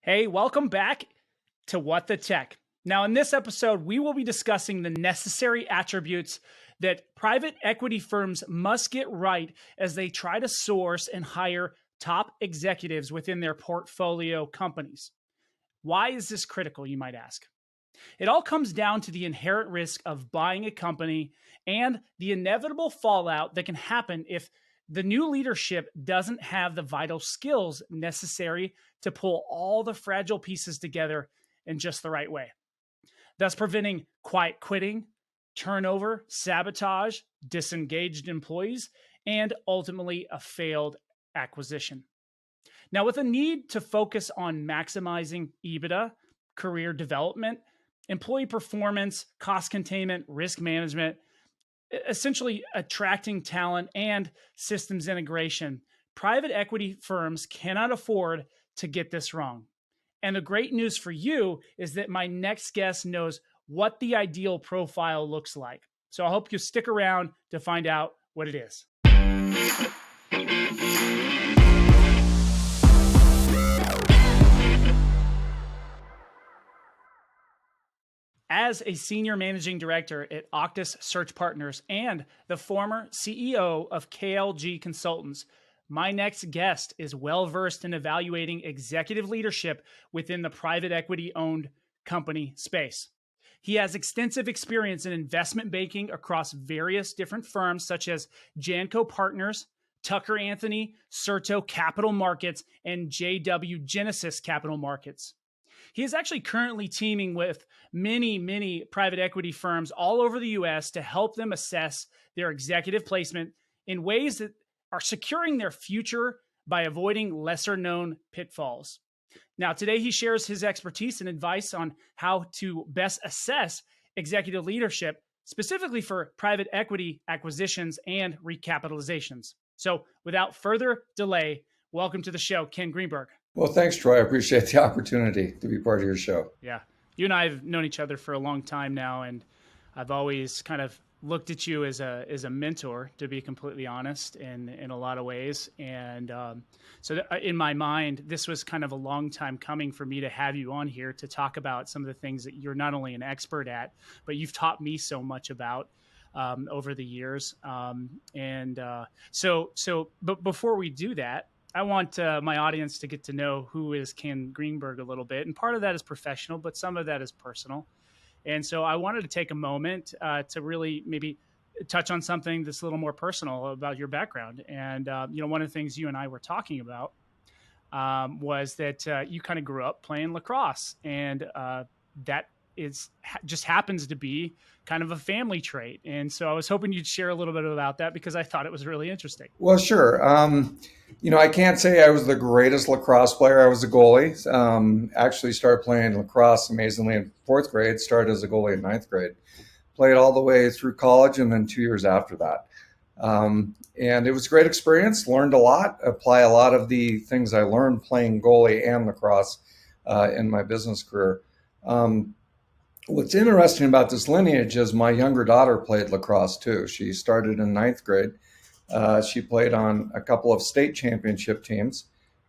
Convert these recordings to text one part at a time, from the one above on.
Hey, welcome back to What the Tech. Now, in this episode, we will be discussing the necessary attributes that private equity firms must get right as they try to source and hire top executives within their portfolio companies. Why is this critical, you might ask? It all comes down to the inherent risk of buying a company and the inevitable fallout that can happen if the new leadership doesn't have the vital skills necessary to pull all the fragile pieces together in just the right way, thus preventing quiet quitting, turnover, sabotage, disengaged employees, and ultimately a failed acquisition. Now, with a need to focus on maximizing EBITDA, career development, employee performance, cost containment, risk management, essentially attracting talent and systems integration, private equity firms cannot afford to get this wrong. And the great news for you is that my next guest knows what the ideal profile looks like. So I hope you stick around to find out what it is. As a senior managing director at Auctus Search Partners and the former CEO of KLG Consultants, my next guest is well-versed in evaluating executive leadership within the private equity-owned company space. He has extensive experience in investment banking across various different firms such as Janco Partners, Tucker Anthony, Certo Capital Markets, and JW Genesis Capital Markets. He is actually currently teaming with many private equity firms all over the US to help them assess their executive placement in ways that are securing their future by avoiding lesser known pitfalls. Now, today he shares his expertise and advice on how to best assess executive leadership, specifically for private equity acquisitions and recapitalizations. So without further delay, welcome to the show, Ken Greenberg. Well, thanks, Troy. I appreciate the opportunity to be part of your show. Yeah. You and I have known each other for a long time now, and I've always kind of looked at you as a mentor, to be completely honest, in a lot of ways. And in my mind, this was kind of a long time coming for me to have you on here to talk about some of the things that you're not only an expert at, but you've taught me so much about over the years. But before we do that, I want my audience to get to know who is Ken Greenberg a little bit. And part of that is professional, but some of that is personal. And so I wanted to take a moment to really maybe touch on something that's a little more personal about your background. And, one of the things you and I were talking about was that you kind of grew up playing lacrosse. And that just happens to be kind of a family trait. And so I was hoping you'd share a little bit about that because I thought it was really interesting. Well, sure. I can't say I was the greatest lacrosse player. I was a goalie. Actually started playing lacrosse amazingly in fourth grade, started as a goalie in ninth grade, played all the way through college and then 2 years after that. And it was a great experience, learned a lot, apply a lot of the things I learned playing goalie and lacrosse in my business career. What's interesting about this lineage is my younger daughter played lacrosse too. She started in ninth grade. She played on a couple of state championship teams,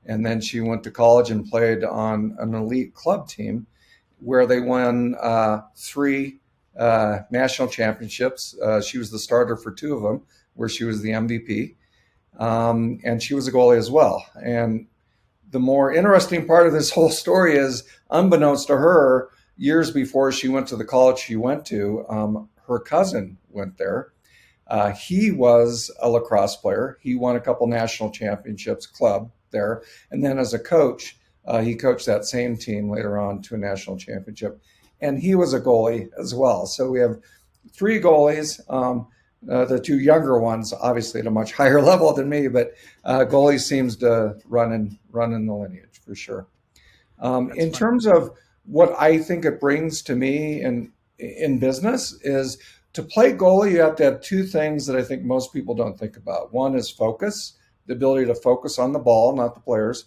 and then she went to college and played on an elite club team where they won 3 national championships. She was the starter for 2 of them, where she was the MVP, and she was a goalie as well. And the more interesting part of this whole story is, unbeknownst to her, years before she went to the college she went to, her cousin went there. He was a lacrosse player. He won a couple national championships club there. And then as a coach, he coached that same team later on to a national championship. And he was a goalie as well. So we have 3 goalies. The 2 younger ones, obviously at a much higher level than me, but goalie seems to run in the lineage for sure. In terms of what I think it brings to me in business is, to play goalie, you have to have 2 things that I think most people don't think about. One is focus, the ability to focus on the ball, not the players.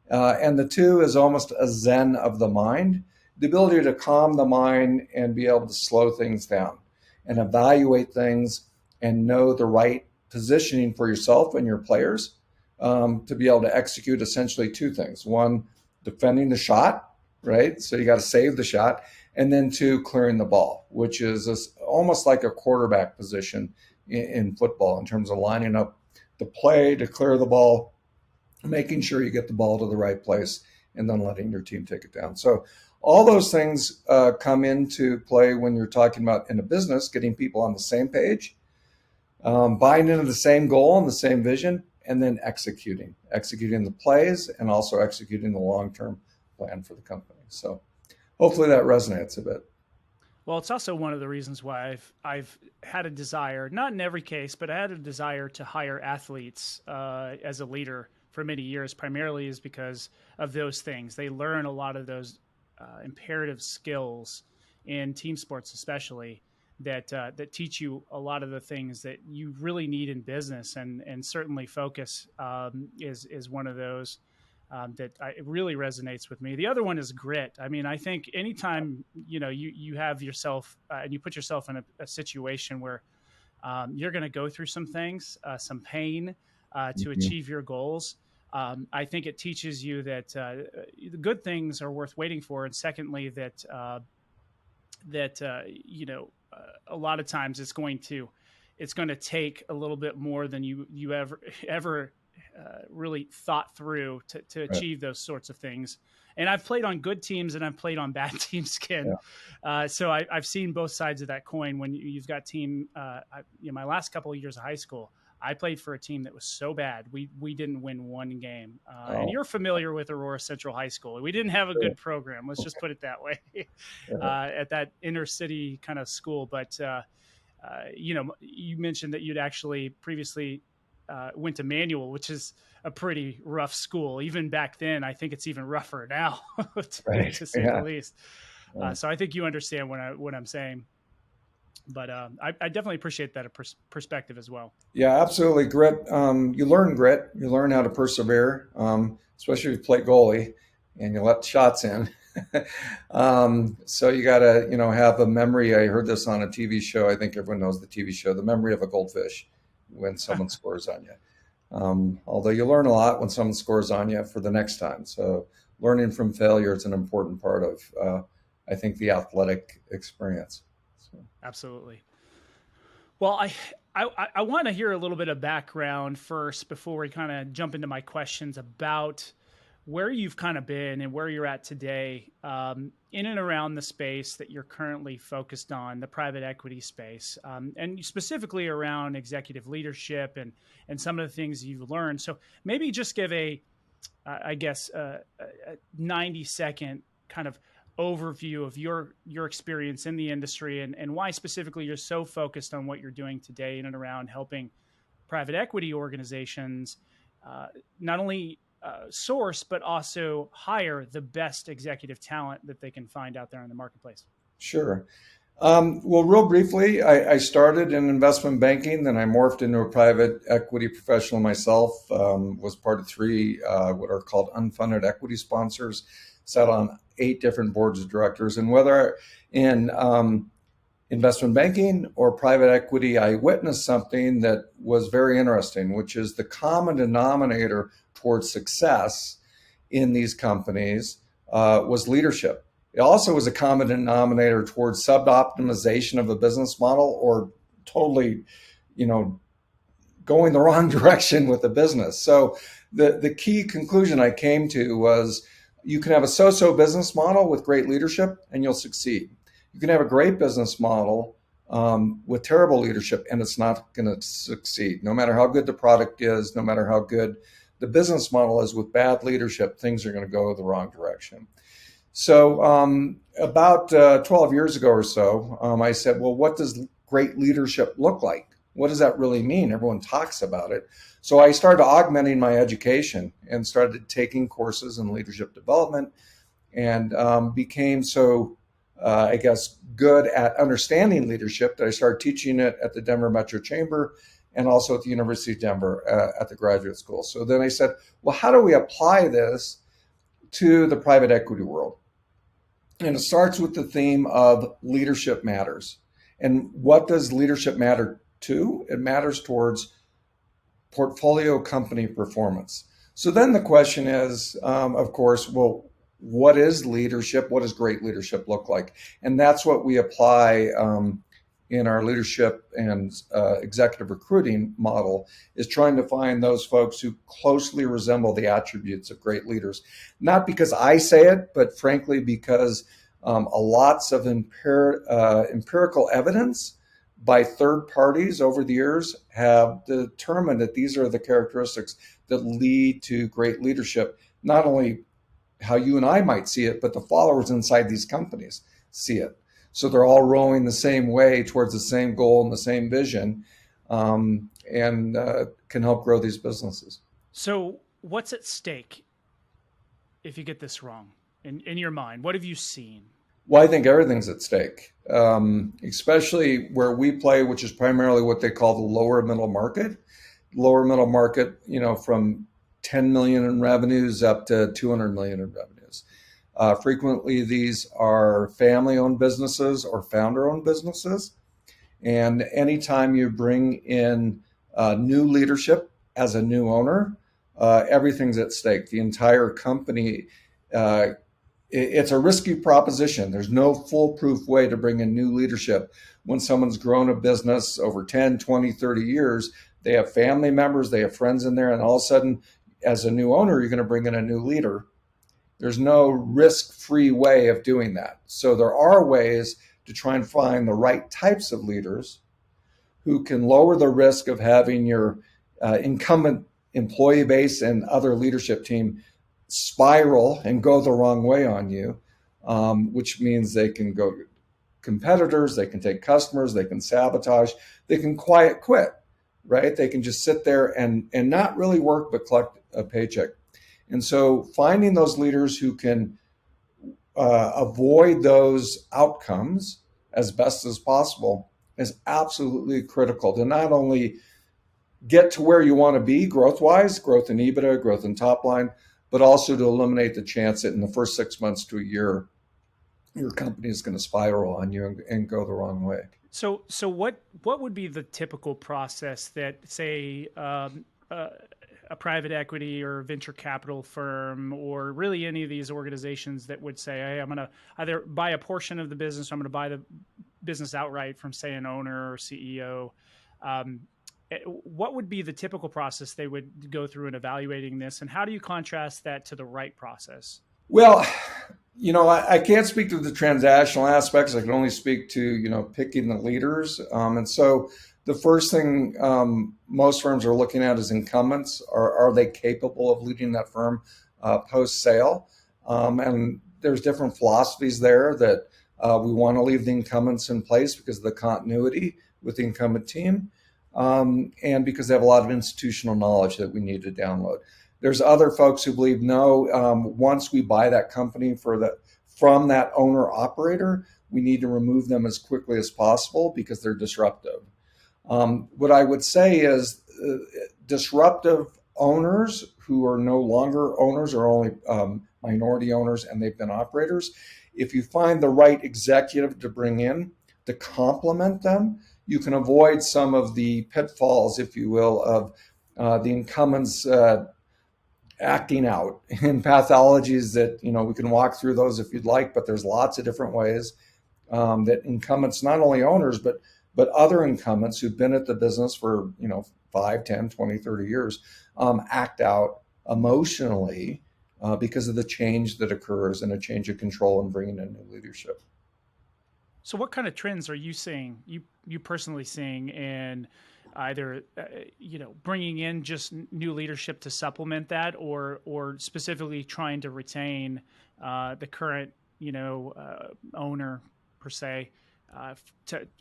And the 2 is almost a zen of the mind, the ability to calm the mind and be able to slow things down and evaluate things and know the right positioning for yourself and your players to be able to execute essentially 2 things. One, defending the shot, right? So you got to save the shot. And then 2, clearing the ball, which is almost like a quarterback position in football in terms of lining up the play to clear the ball, making sure you get the ball to the right place, and then letting your team take it down. So all those things come into play when you're talking about in a business, getting people on the same page, buying into the same goal and the same vision, and then executing the plays and also executing the long-term plan for the company. So hopefully that resonates a bit. Well, it's also one of the reasons why I've had a desire, not in every case, but I had a desire to hire athletes as a leader for many years, primarily is because of those things. They learn a lot of those imperative skills in team sports, especially that teach you a lot of the things that you really need in business, and certainly focus is one of those that it really resonates with me. The other one is grit. I mean, I think anytime you have yourself and you put yourself in a situation where you're going to go through some things, some pain to achieve your goals. I think it teaches you that the good things are worth waiting for, and secondly, that a lot of times it's going to take a little bit more than you ever really thought through to achieve those sorts of things. And I've played on good teams and I've played on bad teams, Ken. Yeah. So I've seen both sides of that coin. When you've got team, my last couple of years of high school, I played for a team that was so bad we didn't win one game. And you're familiar with Aurora Central High School. We didn't have a good program. Let's just put it that way at that inner city kind of school. But you mentioned that you'd actually previously went to Manual, which is a pretty rough school. Even back then, I think it's even rougher now, to say the least. So I think you understand what I'm saying. But I definitely appreciate that perspective as well. Yeah, absolutely. Grit. You learn grit. You learn how to persevere, especially if you play goalie and you let shots in. So you got to, have a memory. I heard this on a TV show. I think everyone knows the TV show, The Memory of a Goldfish, when someone scores on you. Although you learn a lot when someone scores on you for the next time. So learning from failure is an important part of, I think, the athletic experience. So. Absolutely. Well, I want to hear a little bit of background first before we kind of jump into my questions about where you've kind of been and where you're at today in and around the space that you're currently focused on, the private equity space, and specifically around executive leadership and some of the things you've learned. So maybe just give a 90-second kind of overview of your experience in the industry and why specifically you're so focused on what you're doing today in and around helping private equity organizations not only source, but also hire the best executive talent that they can find out there in the marketplace. Sure. Well, real briefly, I started in investment banking, then I morphed into a private equity professional myself, was part of 3 what are called unfunded equity sponsors, sat on 8 different boards of directors. And whether in investment banking or private equity, I witnessed something that was very interesting, which is the common denominator towards success in these companies was leadership. It also was a common denominator towards sub-optimization of a business model or totally, going the wrong direction with the business. So the key conclusion I came to was you can have a so-so business model with great leadership and you'll succeed. You can have a great business model with terrible leadership and it's not going to succeed. No matter how good the product is, no matter how good the business model is, with bad leadership, things are going to go the wrong direction. So about 12 years ago or so, I said, well, what does great leadership look like? What does that really mean? Everyone talks about it. So I started augmenting my education and started taking courses in leadership development and became so, good at understanding leadership that I started teaching it at the Denver Metro Chamber and also at the University of Denver at the graduate school. So then I said, well, how do we apply this to the private equity world? And it starts with the theme of leadership matters. And what does leadership matter to? It matters towards portfolio company performance. So then the question is, of course, well, what is leadership? What does great leadership look like? And that's what we apply in our leadership and executive recruiting model, is trying to find those folks who closely resemble the attributes of great leaders. Not because I say it, but frankly, because lots of empirical evidence by third parties over the years have determined that these are the characteristics that lead to great leadership. Not only how you and I might see it, but the followers inside these companies see it. So they're all rowing the same way towards the same goal and the same vision, and can help grow these businesses. So what's at stake if you get this wrong in your mind? What have you seen? Well, I think everything's at stake, especially where we play, which is primarily what they call the lower middle market. Lower middle market, from 10 million in revenues up to 200 million in revenues. Frequently, these are family-owned businesses or founder-owned businesses. And anytime you bring in new leadership as a new owner, everything's at stake. The entire company, it's a risky proposition. There's no foolproof way to bring in new leadership. When someone's grown a business over 10, 20, 30 years, they have family members, they have friends in there, and all of a sudden, as a new owner, you're going to bring in a new leader. There's no risk-free way of doing that. So there are ways to try and find the right types of leaders who can lower the risk of having your incumbent employee base and other leadership team spiral and go the wrong way on you, which means they can go competitors, they can take customers, they can sabotage, they can quiet quit, right? They can just sit there and not really work but collect a paycheck. And so finding those leaders who can avoid those outcomes as best as possible is absolutely critical to not only get to where you want to be growth-wise, growth in EBITDA, growth in top line, but also to eliminate the chance that in the first 6 months to a year, your company is going to spiral on you and go the wrong way. So what would be the typical process that, say, a private equity or venture capital firm, or really any of these organizations that would say, hey, I'm going to either buy a portion of the business, or I'm going to buy the business outright from, say, an owner or CEO. What would be the typical process they would go through in evaluating this? And how do you contrast that to the right process? Well, I can't speak to the transactional aspects. I can only speak to, picking the leaders. And so the first thing most firms are looking at is incumbents. Are they capable of leading that firm post-sale? And there's different philosophies there that we want to leave the incumbents in place because of the continuity with the incumbent team, and because they have a lot of institutional knowledge that we need to download. There's other folks who believe, no, once we buy that company from that owner-operator, we need to remove them as quickly as possible because they're disruptive. What I would say is disruptive owners who are no longer owners or only minority owners and they've been operators, if you find the right executive to bring in to complement them, you can avoid some of the pitfalls, if you will, of the incumbents acting out in pathologies that, we can walk through those if you'd like, but there's lots of different ways that incumbents, not only owners, but other incumbents who've been at the business for, 5, 10, 20, 30 years, act out emotionally because of the change that occurs and a change of control and bringing in new leadership. So what kind of trends are you seeing, you personally seeing in either, bringing in just new leadership to supplement that, or specifically trying to retain the current, owner per se,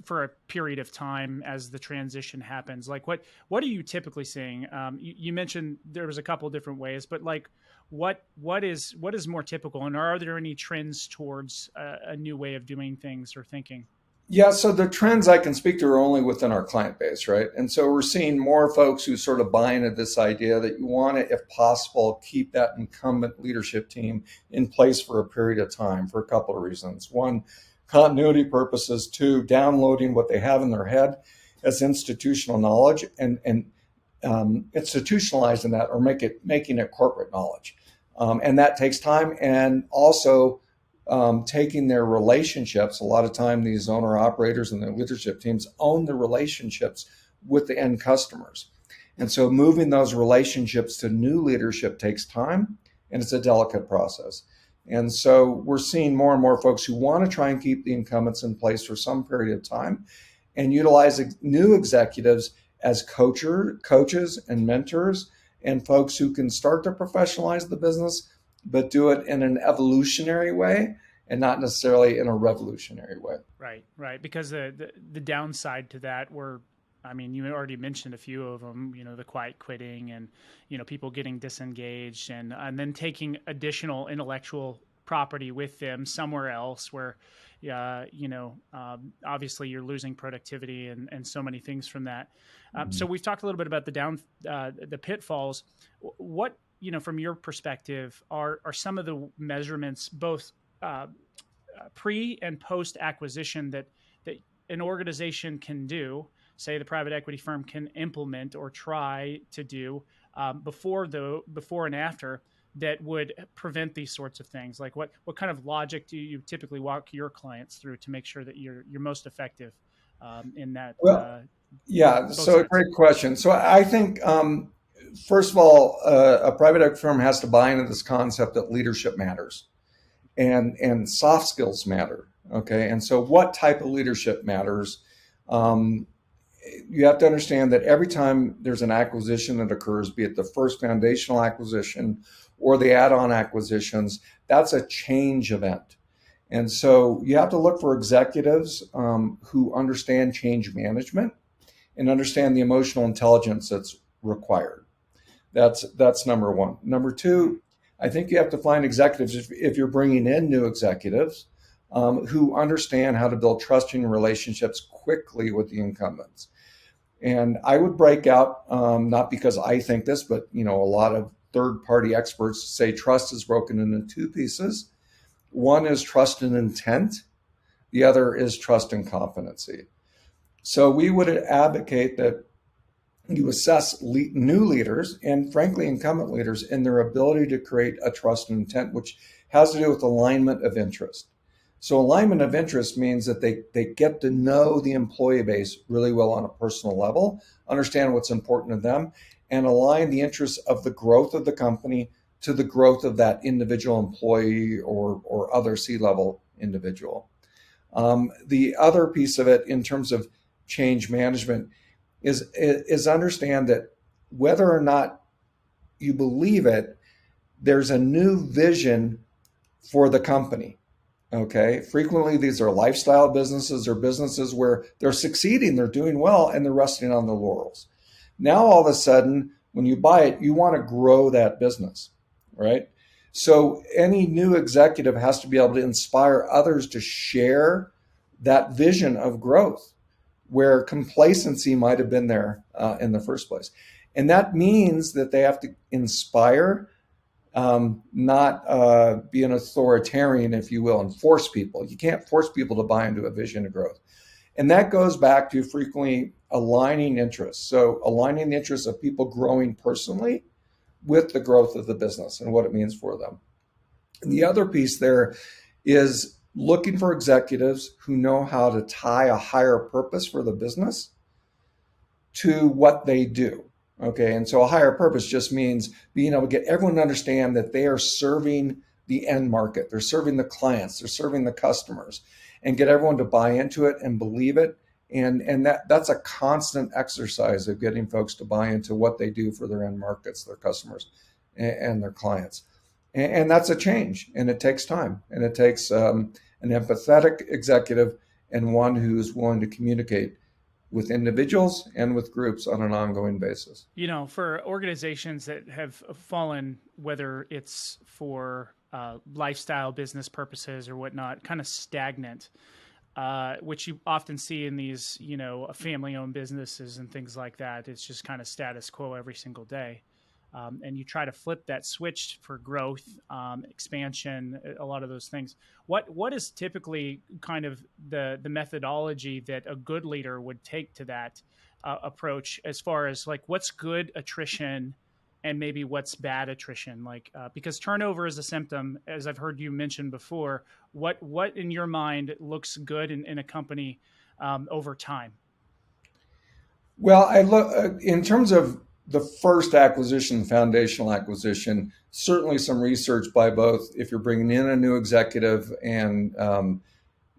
for a period of time as the transition happens? Like what are you typically seeing? You mentioned there was a couple of different ways, but like what is more typical, and are there any trends towards a new way of doing things or thinking? Yeah, so the trends I can speak to are only within our client base, right? And so we're seeing more folks who sort of buy into this idea that you want to, if possible, keep that incumbent leadership team in place for a period of time for a couple of reasons. One, continuity purposes. Two, downloading what they have in their head as institutional knowledge and institutionalizing that, or making it corporate knowledge. And that takes time. And also taking their relationships. A lot of time, these owner operators and the leadership teams own the relationships with the end customers. And so moving those relationships to new leadership takes time, and it's a delicate process. And so we're seeing more and more folks who want to try and keep the incumbents in place for some period of time and utilize new executives as coaches and mentors and folks who can start to professionalize the business, but do it in an evolutionary way and not necessarily in a revolutionary way. Right. Because the downside to that you already mentioned a few of them, the quiet quitting and, people getting disengaged and then taking additional intellectual property with them somewhere else where, obviously you're losing productivity and so many things from that. So we've talked a little bit about the pitfalls. What, from your perspective are some of the measurements, both pre and post acquisition that an organization can do, say the private equity firm can implement or try to do before and after, that would prevent these sorts of things? Like what kind of logic do you typically walk your clients through to make sure that you're most effective in that? So sides? A great question. So I think, first of all, a private equity firm has to buy into this concept that leadership matters and soft skills matter. Okay. And so what type of leadership matters? You have to understand that every time there's an acquisition that occurs, be it the first foundational acquisition or the add-on acquisitions, that's a change event. And so you have to look for executives who understand change management and understand the emotional intelligence that's required. That's number one. Number two, I think you have to find executives, if you're bringing in new executives, who understand how to build trusting relationships quickly with the incumbents. And I would break out, not because I think this, but a lot of third-party experts say trust is broken into two pieces. One is trust and intent. The other is trust and competency. So we would advocate that you assess new leaders and frankly incumbent leaders in their ability to create a trust and intent, which has to do with alignment of interest. So alignment of interest means that they get to know the employee base really well on a personal level, understand what's important to them, and align the interests of the growth of the company to the growth of that individual employee or other C-level individual. The other piece of it in terms of change management is understand that whether or not you believe it, there's a new vision for the company. Okay. Frequently, these are lifestyle businesses or businesses where they're succeeding, they're doing well, and they're resting on the laurels. Now, all of a sudden, when you buy it, you want to grow that business, right? So any new executive has to be able to inspire others to share that vision of growth where complacency might have been there in the first place. And that means that they have to inspire, not be an authoritarian, if you will, and force people. You can't force people to buy into a vision of growth. And that goes back to frequently aligning interests. So aligning the interests of people growing personally with the growth of the business and what it means for them. And the other piece there is looking for executives who know how to tie a higher purpose for the business to what they do. Okay, and so a higher purpose just means being able to get everyone to understand that they are serving the end market, they're serving the clients, they're serving the customers, and get everyone to buy into it and believe it. And that's a constant exercise of getting folks to buy into what they do for their end markets, their customers, and their clients. And that's a change, and it takes time, and it takes an empathetic executive and one who's willing to communicate with individuals and with groups on an ongoing basis. For organizations that have fallen, whether it's for lifestyle business purposes or whatnot, kind of stagnant, which you often see in these, family-owned businesses and things like that. It's just kind of status quo every single day. And you try to flip that switch for growth, expansion, a lot of those things. What is typically kind of the methodology that a good leader would take to that approach, as far as like what's good attrition and maybe what's bad attrition, like because turnover is a symptom, as I've heard you mention before. What in your mind looks good in a company over time? Well, I look in terms of the first acquisition, foundational acquisition. Certainly, some research by both if you're bringing in a new executive and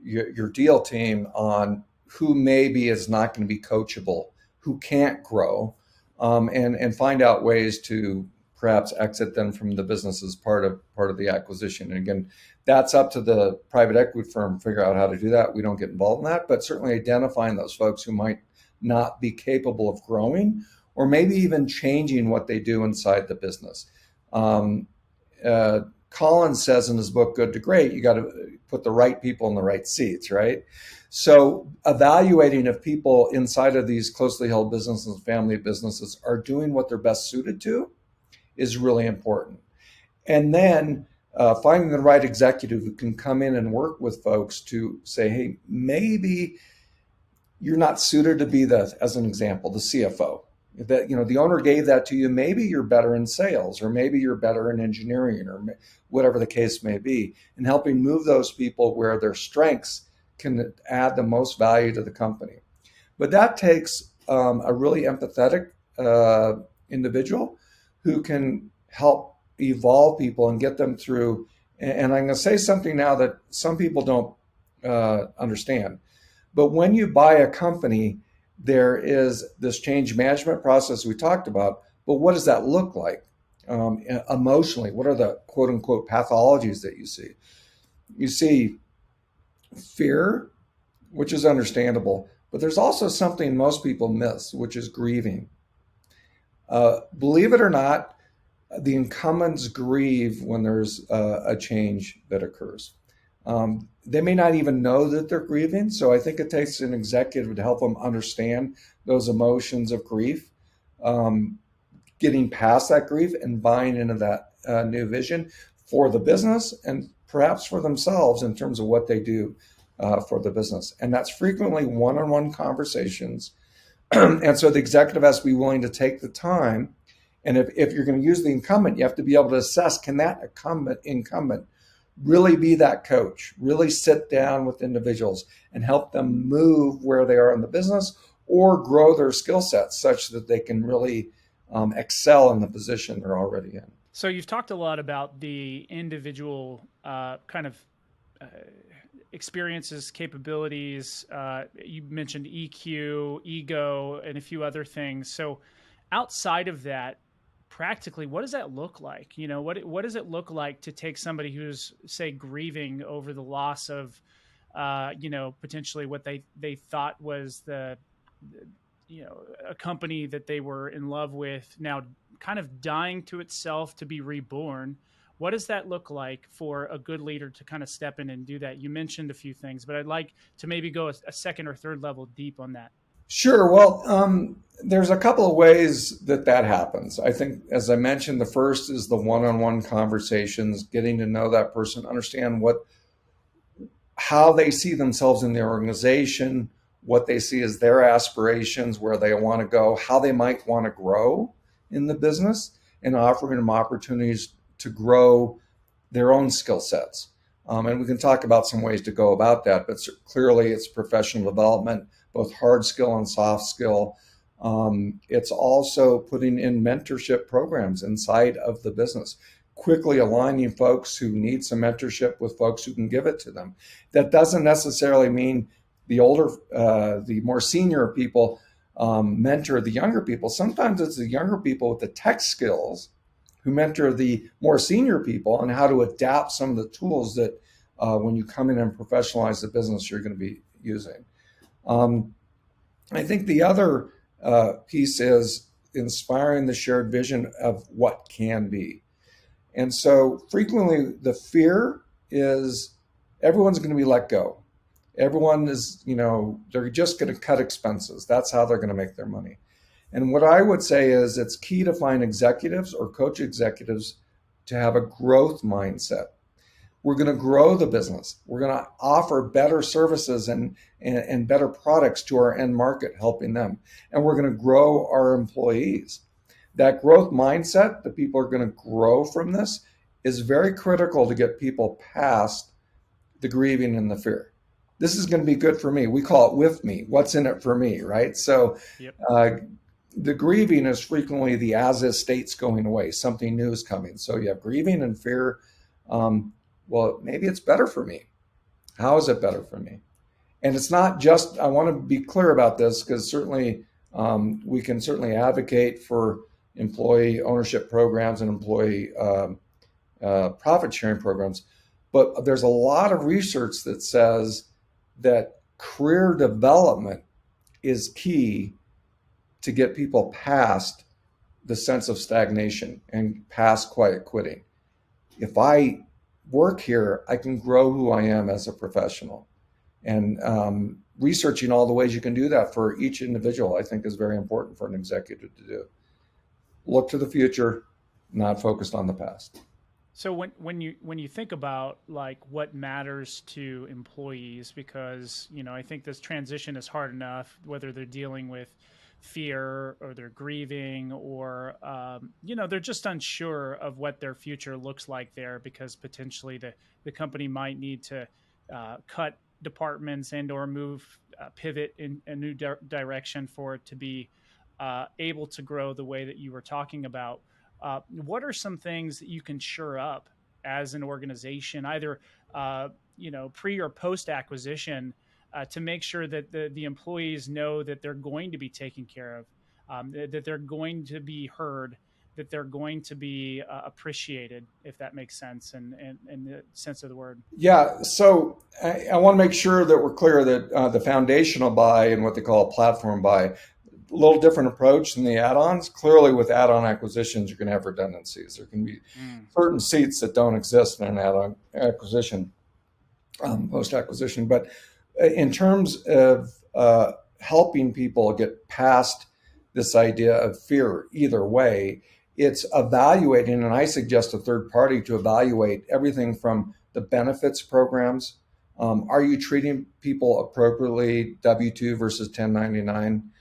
your deal team on who maybe is not going to be coachable, who can't grow, and find out ways to perhaps exit them from the business as part of the acquisition. And again, that's up to the private equity firm to figure out how to do that. We don't get involved in that, but certainly identifying those folks who might not be capable of growing or maybe even changing what they do inside the business. Collins says in his book, Good to Great, you got to put the right people in the right seats, right? So evaluating if people inside of these closely held businesses, family businesses, are doing what they're best suited to is really important. And then finding the right executive who can come in and work with folks to say, hey, maybe you're not suited to be as an example, the CFO. That, the owner gave that to you. Maybe you're better in sales, or maybe you're better in engineering, or whatever the case may be, and helping move those people where their strengths can add the most value to the company. But that takes a really empathetic individual who can help evolve people and get them through. And I'm going to say something now that some people don't understand. But when you buy a company, there is this change management process we talked about. But what does that look like emotionally? What are the quote unquote pathologies that you see? You see fear, which is understandable, but there's also something most people miss, which is grieving. Believe it or not, the incumbents grieve when there's a change that occurs. They may not even know that they're grieving. So I think it takes an executive to help them understand those emotions of grief, getting past that grief and buying into that new vision for the business and perhaps for themselves in terms of what they do for the business. And that's frequently one-on-one conversations. And so the executive has to be willing to take the time. And if you're going to use the incumbent, you have to be able to assess, can that incumbent really be that coach, really sit down with individuals and help them move where they are in the business or grow their skill sets such that they can really excel in the position they're already in. So you've talked a lot about the individual kind of experiences, capabilities. You mentioned EQ, ego, and a few other things. So outside of that, practically, what does that look like? What does it look like to take somebody who's, say, grieving over the loss of, potentially what they thought was a company that they were in love with, now kind of dying to itself to be reborn. What does that look like for a good leader to kind of step in and do that? You mentioned a few things, but I'd like to maybe go a second or third level deep on that. Sure. Well, there's a couple of ways that happens. I think, as I mentioned, the first is the one-on-one conversations, getting to know that person, understand how they see themselves in the organization, what they see as their aspirations, where they want to go, how they might want to grow in the business, and offering them opportunities to grow their own skill sets. And we can talk about some ways to go about that, but clearly it's professional development, both hard skill and soft skill. It's also putting in mentorship programs inside of the business, quickly aligning folks who need some mentorship with folks who can give it to them. That doesn't necessarily mean the more senior people mentor the younger people. Sometimes it's the younger people with the tech skills who mentor the more senior people on how to adapt some of the tools that when you come in and professionalize the business, you're going to be using. I think the other piece is inspiring the shared vision of what can be. And so frequently the fear is everyone's going to be let go. Everyone is, they're just going to cut expenses. That's how they're going to make their money. And what I would say is it's key to find executives or coach executives to have a growth mindset. We're going to grow the business. We're going to offer better services and better products to our end market, helping them. And we're going to grow our employees. that growth mindset, that people are going to grow from this, is very critical to get people past the grieving and the fear. This is going to be good for me. We call it with me. What's in it for me, right? So Yep. The grieving is frequently the as-is state's going away. Something new is coming. So you have grieving and fear. Well, maybe it's better for me. How is it better for me? And it's not just, I want to be clear about this, because certainly we can certainly advocate for employee ownership programs and employee profit sharing programs. But there's a lot of research that says that career development is key to get people past the sense of stagnation and past quiet quitting. If I work here, I can grow who I am as a professional. And researching all the ways you can do that for each individual, I think, is very important for an executive to do. Look to the future, not focused on the past. So when you think about like what matters to employees, because I think this transition is hard enough, whether they're dealing with fear or they're grieving or they're just unsure of what their future looks like there, because potentially the company might need to cut departments and or pivot in a new direction for it to be able to grow the way that you were talking about. What are some things that you can shore up as an organization, either pre or post acquisition, to make sure that the employees know that they're going to be taken care of, that they're going to be heard, that they're going to be appreciated, if that makes sense, and the sense of the word? Yeah, so I want to make sure that we're clear that the foundational buy and what they call a platform buy, a little different approach than the add-ons. Clearly, with add-on acquisitions, you're going to have redundancies. There can be certain seats that don't exist in an add-on acquisition, post-acquisition. But in terms of helping people get past this idea of fear, either way, it's evaluating, and I suggest a third party to evaluate everything from the benefits programs. Are you treating people appropriately, W-2 versus 1099?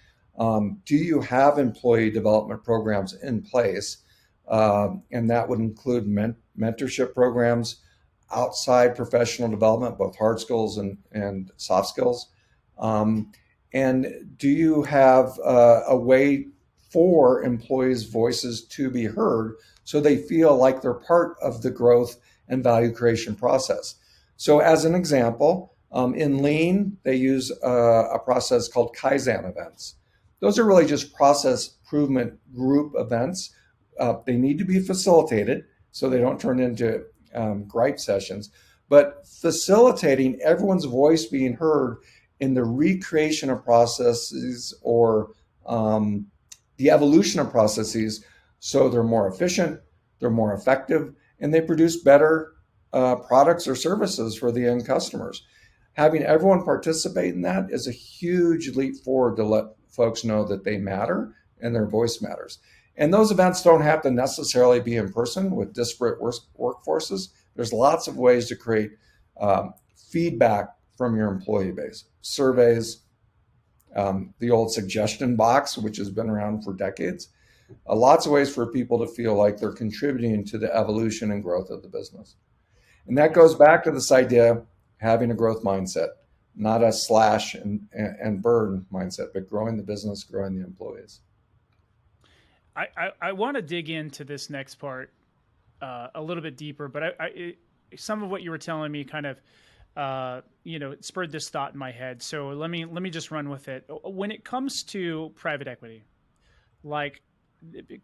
Do you have employee development programs in place? And that would include mentorship programs, outside professional development, both hard skills and soft skills. And do you have a way for employees' voices to be heard so they feel like they're part of the growth and value creation process? So as an example, in Lean, they use a process called Kaizen events. Those are really just process improvement group events. They need to be facilitated so they don't turn into gripe sessions, but facilitating everyone's voice being heard in the recreation of processes or the evolution of processes, so they're more efficient, they're more effective, and they produce better products or services for the end customers. Having everyone participate in that is a huge leap forward to let folks know that they matter and their voice matters. And those events don't have to necessarily be in person with disparate workforces. There's lots of ways to create feedback from your employee base. Surveys, the old suggestion box, which has been around for decades. Lots of ways for people to feel like they're contributing to the evolution and growth of the business. And that goes back to this idea of having a growth mindset, not a slash and burn mindset, but growing the business, growing the employees. I want to dig into this next part a little bit deeper, but some of what you were telling me kind of it spurred this thought in my head. So let me just run with it. When it comes to private equity, like,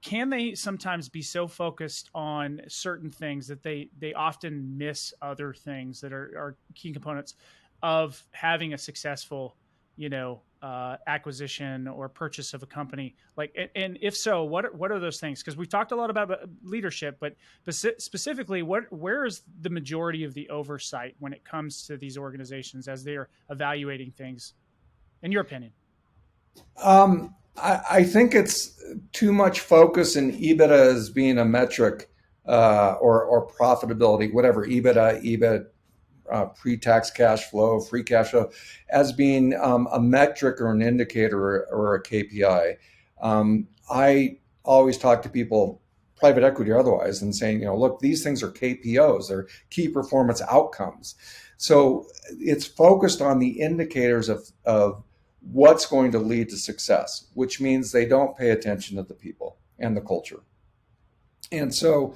can they sometimes be so focused on certain things that they often miss other things that are key components of having a successful, acquisition or purchase of a company? Like, and if so, what are those things? Because we've talked a lot about leadership, but specifically, where is the majority of the oversight when it comes to these organizations as they're evaluating things, in your opinion? I think it's too much focus in EBITDA as being a metric or profitability, whatever, EBIT, pre-tax cash flow, free cash flow, as being a metric or an indicator or a KPI. always talk to people, private equity or otherwise, and saying, look, these things are KPOs, they're key performance outcomes. So it's focused on the indicators of what's going to lead to success, which means they don't pay attention to the people and the culture. And so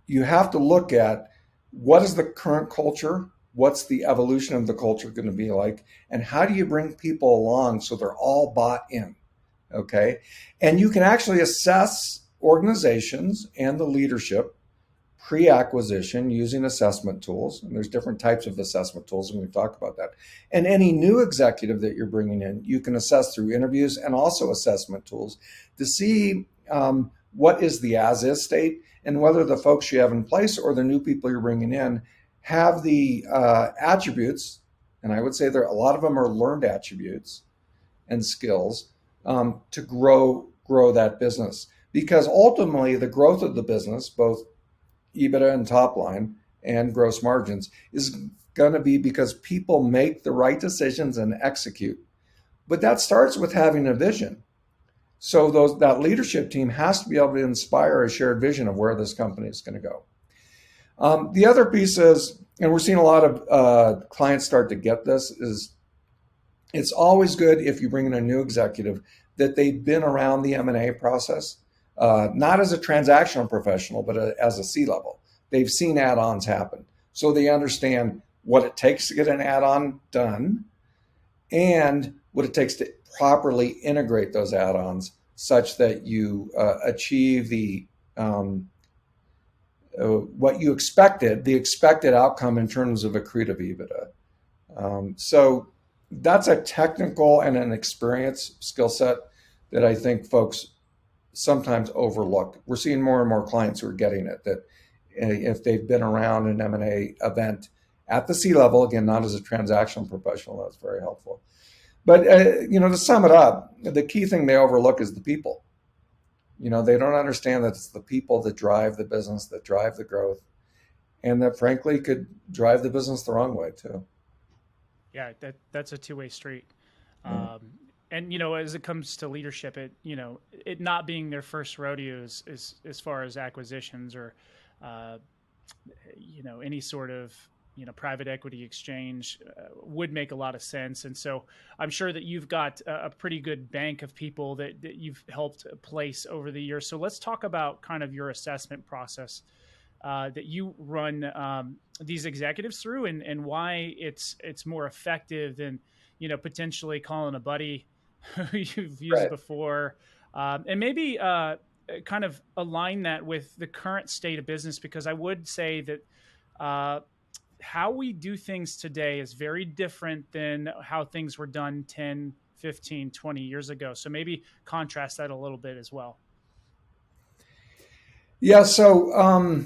you have to look at what is the current culture, what's the evolution of the culture going to be like, and how do you bring people along so they're all bought in, okay? And you can actually assess organizations and the leadership pre-acquisition using assessment tools. And there's different types of assessment tools, and we talk about that. And any new executive that you're bringing in, you can assess through interviews and also assessment tools to see what is the as-is state and whether the folks you have in place or the new people you're bringing in have the attributes, and I would say a lot of them are learned attributes and skills to grow that business. Because ultimately, the growth of the business, both EBITDA and top line and gross margins, is going to be because people make the right decisions and execute. But that starts with having a vision. So that leadership team has to be able to inspire a shared vision of where this company is going to go. The other piece is, and we're seeing a lot of clients start to get this, is it's always good if you bring in a new executive that they've been around the M&A process, not as a transactional professional, but as a C-level. They've seen add-ons happen. So they understand what it takes to get an add-on done and what it takes to properly integrate those add-ons such that you achieve the what you expected, the expected outcome in terms of accretive EBITDA. So that's a technical and an experience skill set that I think folks sometimes overlook. We're seeing more and more clients who are getting it, that if they've been around an M&A event at the C-level, again, not as a transactional professional, that's very helpful. But, to sum it up, the key thing they overlook is the people. They don't understand that it's the people that drive the business, that drive the growth, and that frankly could drive the business the wrong way too. Yeah, that's a two-way street. And, as it comes to leadership, it not being their first rodeo is as far as acquisitions or, any sort of, private equity exchange would make a lot of sense. And so I'm sure that you've got a pretty good bank of people that you've helped place over the years. So let's talk about kind of your assessment process that you run these executives through and why it's more effective than, potentially calling a buddy who you've used before. And maybe kind of align that with the current state of business, because I would say that how we do things today is very different than how things were done 10, 15, 20 years ago. So maybe contrast that a little bit as well. Yeah, so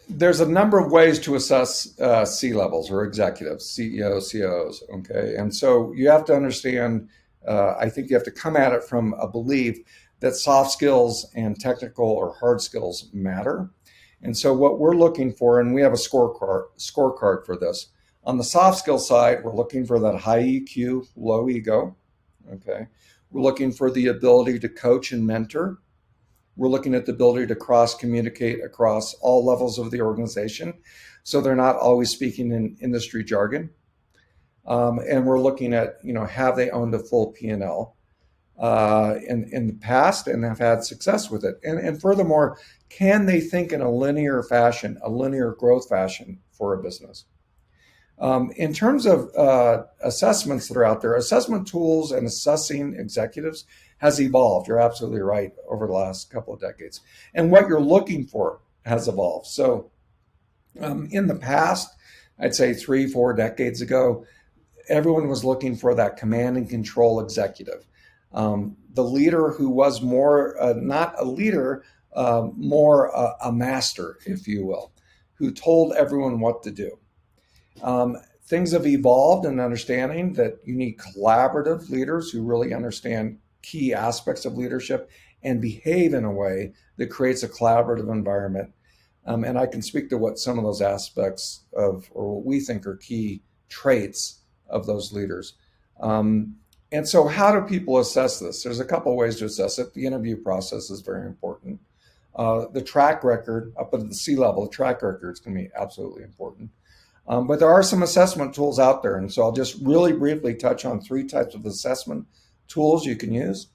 there's a number of ways to assess C-levels or executives, CEOs, COOs, okay? And so you have to understand, I think you have to come at it from a belief that soft skills and technical or hard skills matter. And so what we're looking for, and we have a scorecard for this. On the soft skill side, we're looking for that high EQ, low ego, okay? We're looking for the ability to coach and mentor. We're looking at the ability to cross-communicate across all levels of the organization, so they're not always speaking in industry jargon. And we're looking at, have they owned a full P&L in the past and have had success with it? And furthermore, can they think in a linear fashion, a linear growth fashion for a business? In terms of assessments that are out there, assessment tools and assessing executives has evolved. You're absolutely right, over the last couple of decades. And what you're looking for has evolved. So in the past, I'd say 3-4 decades ago, everyone was looking for that command and control executive. The leader who was more, not a leader, more a master, if you will, who told everyone what to do. Things have evolved in understanding that you need collaborative leaders who really understand key aspects of leadership and behave in a way that creates a collaborative environment. And I can speak to what some of those aspects of, or what we think are key traits of those leaders. And so how do people assess this? There's a couple of ways to assess it. The interview process is very important. The track record up at the C-level, the track record is going to be absolutely important. But there are some assessment tools out there. And so I'll just really briefly touch on three types of assessment tools you can use.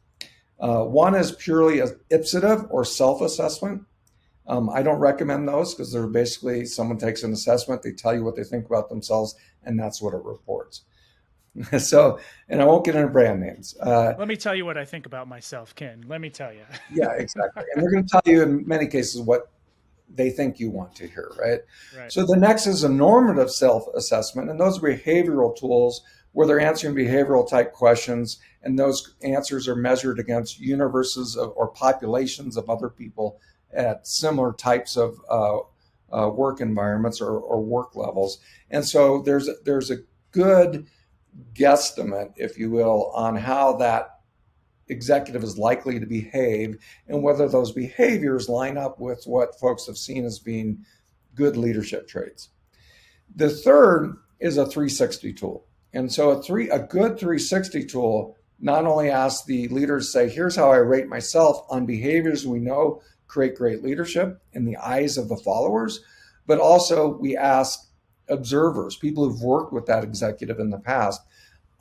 One is purely ipsative or self-assessment. I don't recommend those because they're basically someone takes an assessment, they tell you what they think about themselves, and that's what it reports. So, and I won't get into brand names. Let me tell you what I think about myself, Ken. Let me tell you. Yeah, exactly. And they're going to tell you in many cases what they think you want to hear, right? Right. So the next is a normative self-assessment, and those are behavioral tools where they're answering behavioral type questions, and those answers are measured against universes or populations of other people at similar types of work environments or work levels. And so there's a good guesstimate, if you will, on how that executive is likely to behave and whether those behaviors line up with what folks have seen as being good leadership traits. The third is a 360 tool. And so a good 360 tool not only asks the leaders to say, here's how I rate myself on behaviors we know create great leadership in the eyes of the followers, but also we ask observers, people who've worked with that executive in the past,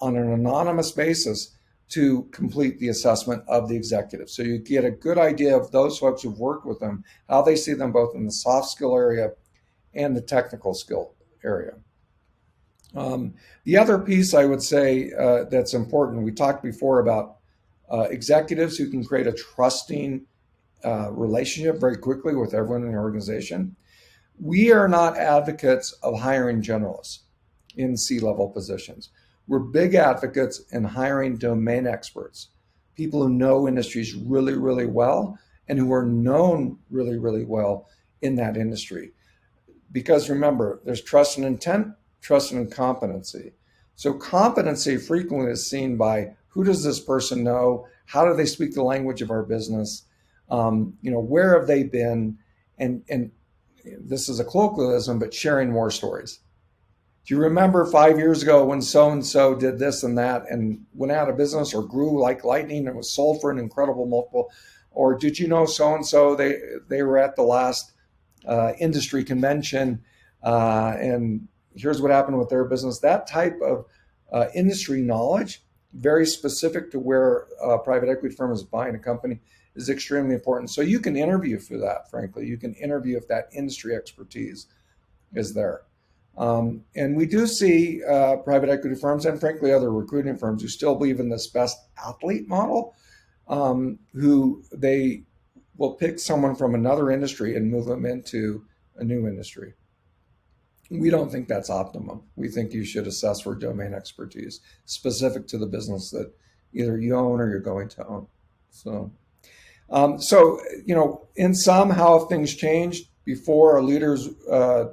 on an anonymous basis to complete the assessment of the executive. So you get a good idea of those folks who've worked with them, how they see them both in the soft skill area and the technical skill area. The other piece I would say that's important, we talked before about executives who can create a trusting relationship very quickly with everyone in the organization. We are not advocates of hiring generalists in C-level positions. We're big advocates in hiring domain experts, people who know industries really, really well and who are known really, really well in that industry. Because remember, there's trust and intent, trust and competency. So competency frequently is seen by who does this person know? How do they speak the language of our business? Where have they been? And this is a colloquialism, but sharing war stories. Do you remember 5 years ago when so-and-so did this and that and went out of business or grew like lightning and was sold for an incredible multiple? Or did you know so-and-so, they were at the last industry convention and here's what happened with their business? That type of industry knowledge, very specific to where a private equity firm is buying a company, is extremely important. So you can interview for that, frankly. You can interview if that industry expertise is there. And we do see private equity firms and frankly other recruiting firms who still believe in this best athlete model, who they will pick someone from another industry and move them into a new industry. We don't think that's optimum. We think you should assess for domain expertise specific to the business that either you own or you're going to own. So, in sum, how have things changed? Before, leaders,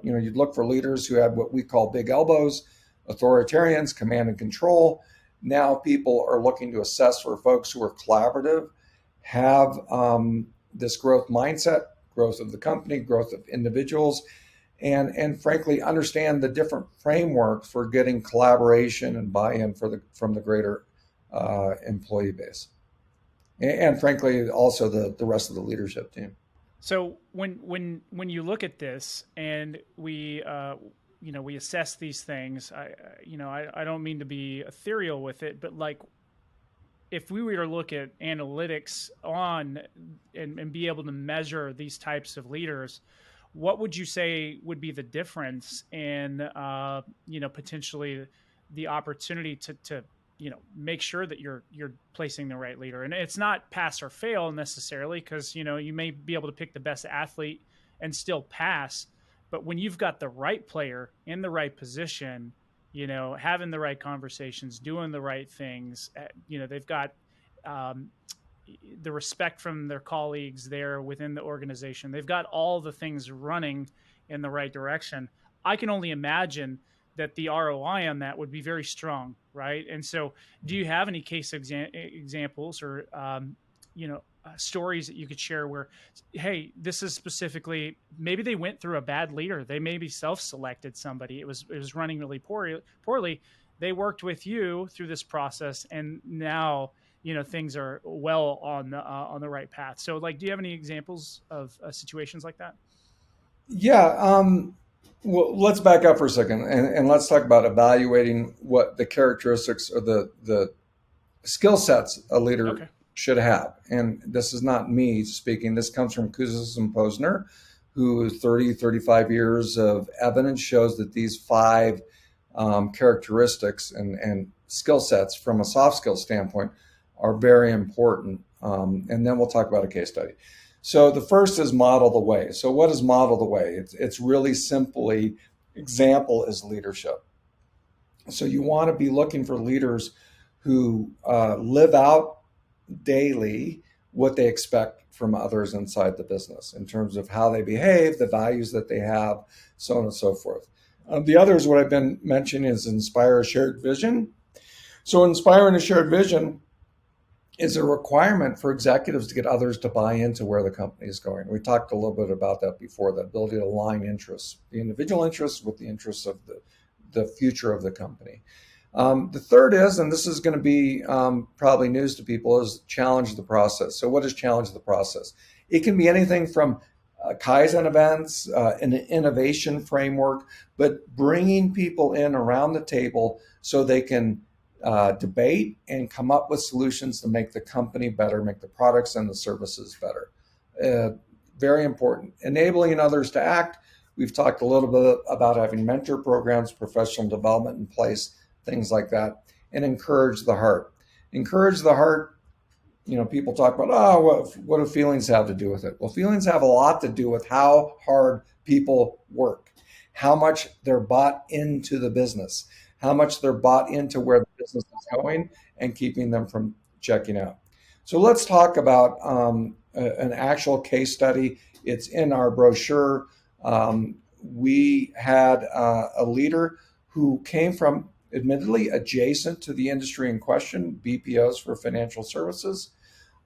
you'd look for leaders who had what we call big elbows, authoritarians, command and control. Now people are looking to assess for folks who are collaborative, have this growth mindset, growth of the company, growth of individuals, and frankly, understand the different framework for getting collaboration and buy-in from the greater employee base. And frankly, also the rest of the leadership team. So when you look at this and we assess these things, I don't mean to be ethereal with it, but like if we were to look at analytics on and be able to measure these types of leaders, what would you say would be the difference in potentially the opportunity to make sure that you're placing the right leader? And it's not pass or fail necessarily, because you may be able to pick the best athlete and still pass, but when you've got the right player in the right position, having the right conversations, doing the right things, they've got the respect from their colleagues there within the organization, they've got all the things running in the right direction. I can only imagine that the ROI on that would be very strong, right? And so do you have any case examples or stories that you could share where, hey, this is specifically, maybe they went through a bad leader. They maybe self-selected somebody. It was running really poorly. They worked with you through this process, and now things are well on the right path. So, like, do you have any examples of situations like that? Yeah. Well, let's back up for a second and let's talk about evaluating what the characteristics or the skill sets a leader Okay. should have. And this is not me speaking. This comes from Kouzes and Posner, who 35 years of evidence shows that these five characteristics and skill sets from a soft skill standpoint are very important. And then we'll talk about a case study. So the first is model the way. So what is model the way? It's really simply, example is leadership. So you want to be looking for leaders who live out daily what they expect from others inside the business in terms of how they behave, the values that they have, so on and so forth. The other is what I've been mentioning is inspire a shared vision. So inspiring a shared vision is a requirement for executives to get others to buy into where the company is going. We talked a little bit about that before, the ability to align interests, the individual interests with the interests of the future of the company. The third is, and this is going to be probably news to people, is challenge the process. So what is challenge the process? It can be anything from Kaizen events, an innovation framework, but bringing people in around the table so they can debate and come up with solutions to make the company better, make the products and the services better. Very important. Enabling others to act. We've talked a little bit about having mentor programs, professional development in place, things like that, and encourage the heart. Encourage the heart. People talk about, what do feelings have to do with it? Well, feelings have a lot to do with how hard people work, how much they're bought into the business, how much they're bought into where the business is going, and keeping them from checking out. So let's talk about an actual case study. It's in our brochure. We had a leader who came from, admittedly, adjacent to the industry in question, BPOs for financial services,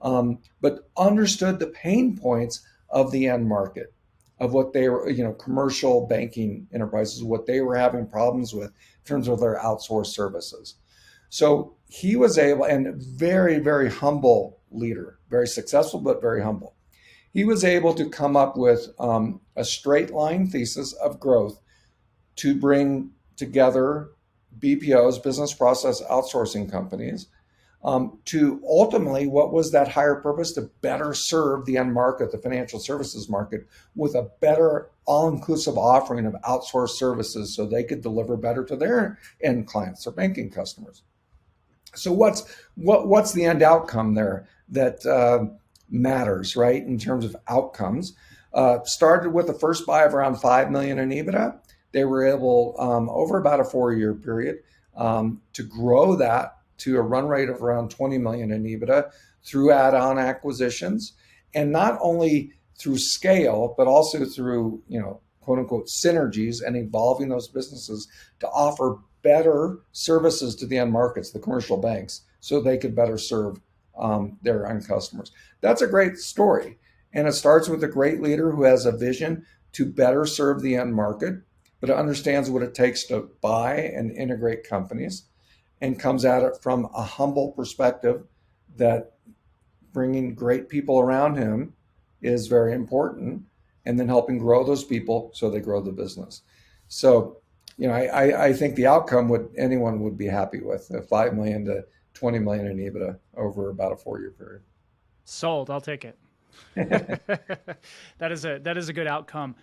but understood the pain points of the end market, of what they were, commercial banking enterprises, what they were having problems with in terms of their outsourced services. So he was able, and very, very humble leader, very successful, but very humble. He was able to come up with a straight line thesis of growth to bring together BPOs, business process outsourcing companies, to ultimately, what was that higher purpose? To better serve the end market, the financial services market, with a better all-inclusive offering of outsourced services so they could deliver better to their end clients, their banking customers. So what's the end outcome there that matters, right, in terms of outcomes? Started with a first buy of around $5 million in EBITDA. They were able, over about a 4-year period, to grow that to a run rate of around 20 million in EBITDA through add-on acquisitions, and not only through scale, but also through, quote unquote, synergies and evolving those businesses to offer better services to the end markets, the commercial banks, so they could better serve their end customers. That's a great story. And it starts with a great leader who has a vision to better serve the end market, but understands what it takes to buy and integrate companies, and comes at it from a humble perspective that bringing great people around him is very important, and then helping grow those people so they grow the business. So, I think the outcome anyone would be happy with, 5 million to 20 million in EBITDA over about a 4-year period. Sold. I'll take it. That is a good outcome.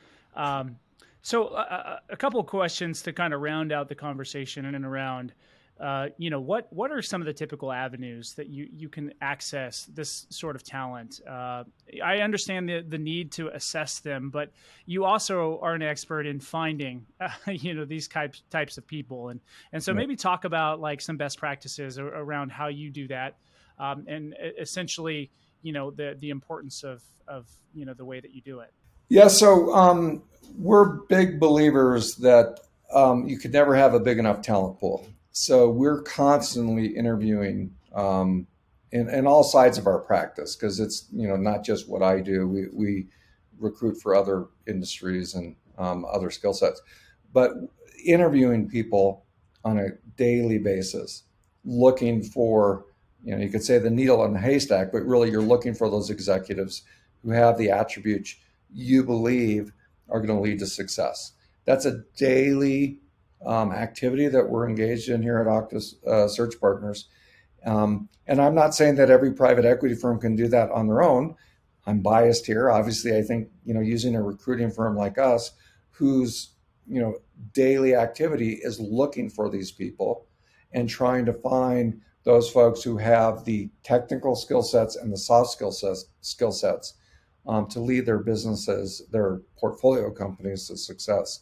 So a couple of questions to kind of round out the conversation in and around, what are some of the typical avenues that you can access this sort of talent? I understand the need to assess them, but you also are an expert in finding, these types of people. And so maybe talk about like some best practices around how you do that. And essentially, the importance of the way that you do it. Yeah, so we're big believers that you could never have a big enough talent pool. So we're constantly interviewing in all sides of our practice, because it's, not just what I do. We recruit for other industries and other skill sets, but interviewing people on a daily basis, looking for, you could say the needle in the haystack, but really you're looking for those executives who have the attributes you believe are going to lead to success. That's a daily activity that we're engaged in here at Auctus Search Partners. And I'm not saying that every private equity firm can do that on their own. I'm biased here. Obviously, I think, using a recruiting firm like us, whose, daily activity is looking for these people and trying to find those folks who have the technical skill sets and the soft skill sets to lead their businesses, their portfolio companies to success.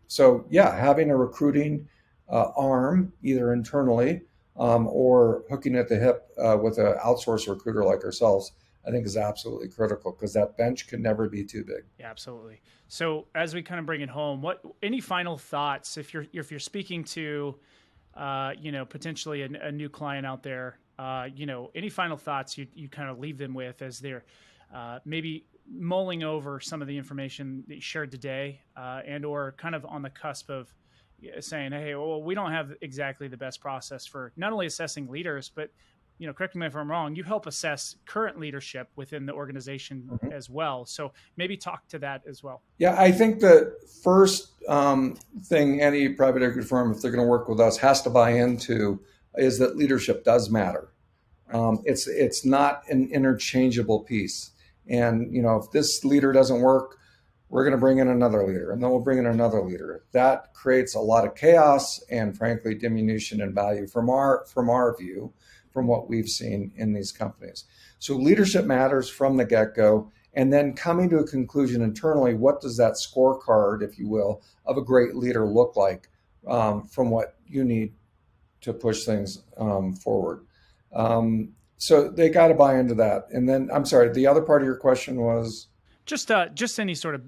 So yeah, having a recruiting arm, either internally or hooking at the hip with an outsourced recruiter like ourselves, I think is absolutely critical, because that bench can never be too big. Yeah, absolutely. So as we kind of bring it home, any final thoughts if you're speaking to potentially a new client out there, any final thoughts you kind of leave them with as they're maybe mulling over some of the information that you shared today, and or kind of on the cusp of saying, hey, well, we don't have exactly the best process for not only assessing leaders, but correct me if I'm wrong, you help assess current leadership within the organization as well. So maybe talk to that as well. Yeah, I think the first thing any private equity firm, if they're going to work with us, has to buy into is that leadership does matter. It's not an interchangeable piece. And, if this leader doesn't work, we're going to bring in another leader, and then we'll bring in another leader. That creates a lot of chaos and, frankly, diminution in value from our view, from what we've seen in these companies. So leadership matters from the get-go, and then coming to a conclusion internally, what does that scorecard, if you will, of a great leader look like from what you need to push things forward. So they got to buy into that. And then, I'm sorry, the other part of your question was? Just any sort of,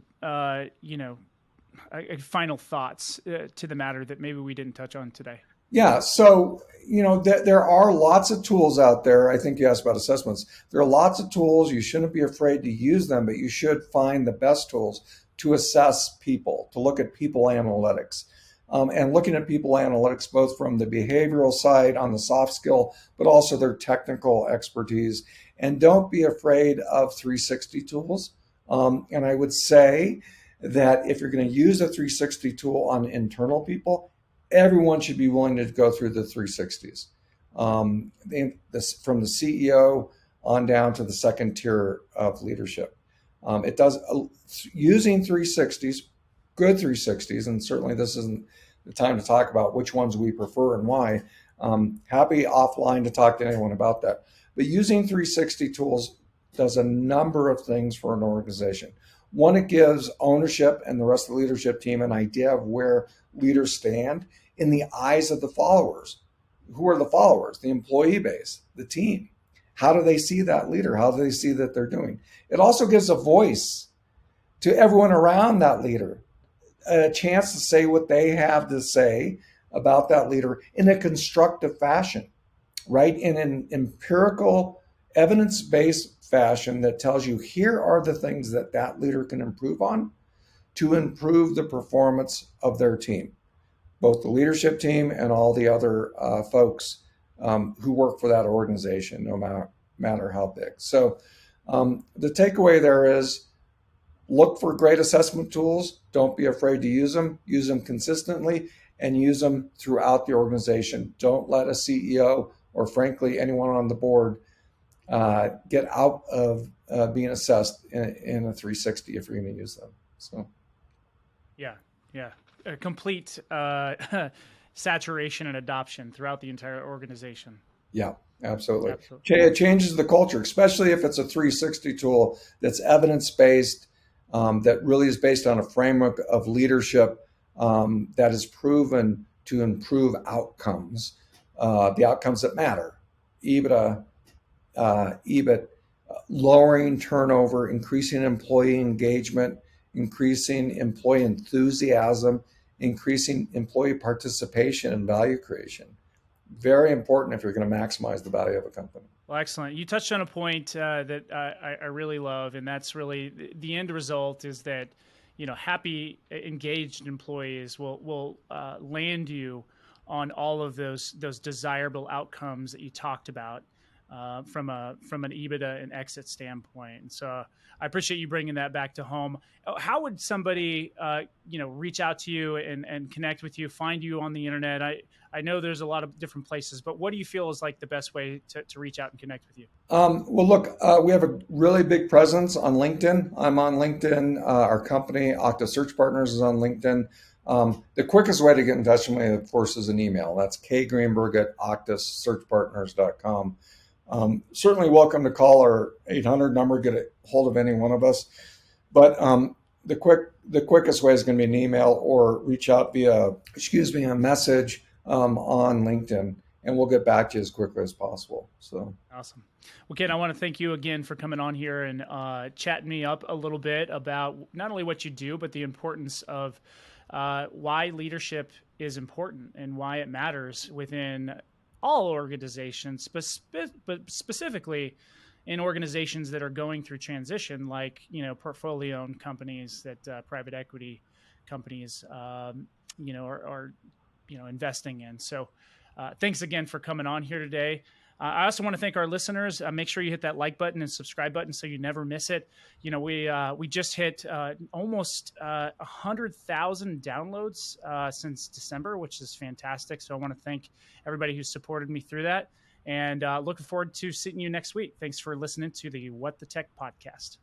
final thoughts to the matter that maybe we didn't touch on today. Yeah. So, there are lots of tools out there. I think you asked about assessments. There are lots of tools. You shouldn't be afraid to use them, but you should find the best tools to assess people, to look at people analytics. And looking at people analytics, both from the behavioral side on the soft skill, but also their technical expertise. And don't be afraid of 360 tools. And I would say that if you're going to use a 360 tool on internal people, everyone should be willing to go through the 360s, from the CEO on down to the second tier of leadership. It does using 360s, good 360s, and certainly this isn't the time to talk about which ones we prefer and why. Happy offline to talk to anyone about that. But using 360 tools does a number of things for an organization. One, it gives ownership and the rest of the leadership team an idea of where leaders stand in the eyes of the followers. Who are the followers? The employee base, the team. How do they see that leader? How do they see that they're doing? It also gives a voice to everyone around that leader, a chance to say what they have to say about that leader in a constructive fashion, right? In an empirical, evidence-based fashion that tells you here are the things that leader can improve on to improve the performance of their team, both the leadership team and all the other folks who work for that organization, no matter how big. So the takeaway there is look for great assessment tools. Don't be afraid to use them consistently, and use them throughout the organization. Don't let a CEO or frankly anyone on the board get out of being assessed in a 360 if you're going to use them. So, yeah, a complete saturation and adoption throughout the entire organization. Yeah, absolutely. It changes the culture, especially if it's a 360 tool that's evidence-based, that really is based on a framework of leadership that is proven to improve outcomes, the outcomes that matter, EBITDA, EBIT, lowering turnover, increasing employee engagement, increasing employee enthusiasm, increasing employee participation and value creation. very important if you're going to maximize the value of a company. Well, excellent. You touched on a point that I really love, and that's really the end result is that, happy, engaged employees will land you on all of those desirable outcomes that you talked about from an EBITDA and exit standpoint. And so I appreciate you bringing that back to home. How would somebody reach out to you and connect with you, find you on the internet? I know there's a lot of different places, but what do you feel is like the best way to reach out and connect with you? Well, look, we have a really big presence on LinkedIn. I'm on LinkedIn. Our company, Auctus Search Partners, is on LinkedIn. The quickest way to get in touch with me, of course, is an email. That's kgreenberg@auctussearchpartners.com. Certainly welcome to call our 800 number, get a hold of any one of us. But the quickest way is going to be an email or reach out via, a message on LinkedIn, and we'll get back to you as quickly as possible. So awesome. Well, Ken, I want to thank you again for coming on here and chatting me up a little bit about not only what you do, but the importance of why leadership is important and why it matters within all organizations, but specifically in organizations that are going through transition, like portfolio-owned companies that private equity companies are investing in. So thanks again for coming on here today. I also want to thank our listeners. Make sure you hit that like button and subscribe button so you never miss it. We just hit almost 100,000 downloads since December, which is fantastic. So I want to thank everybody who supported me through that, and looking forward to seeing you next week. Thanks for listening to the What the Tech podcast.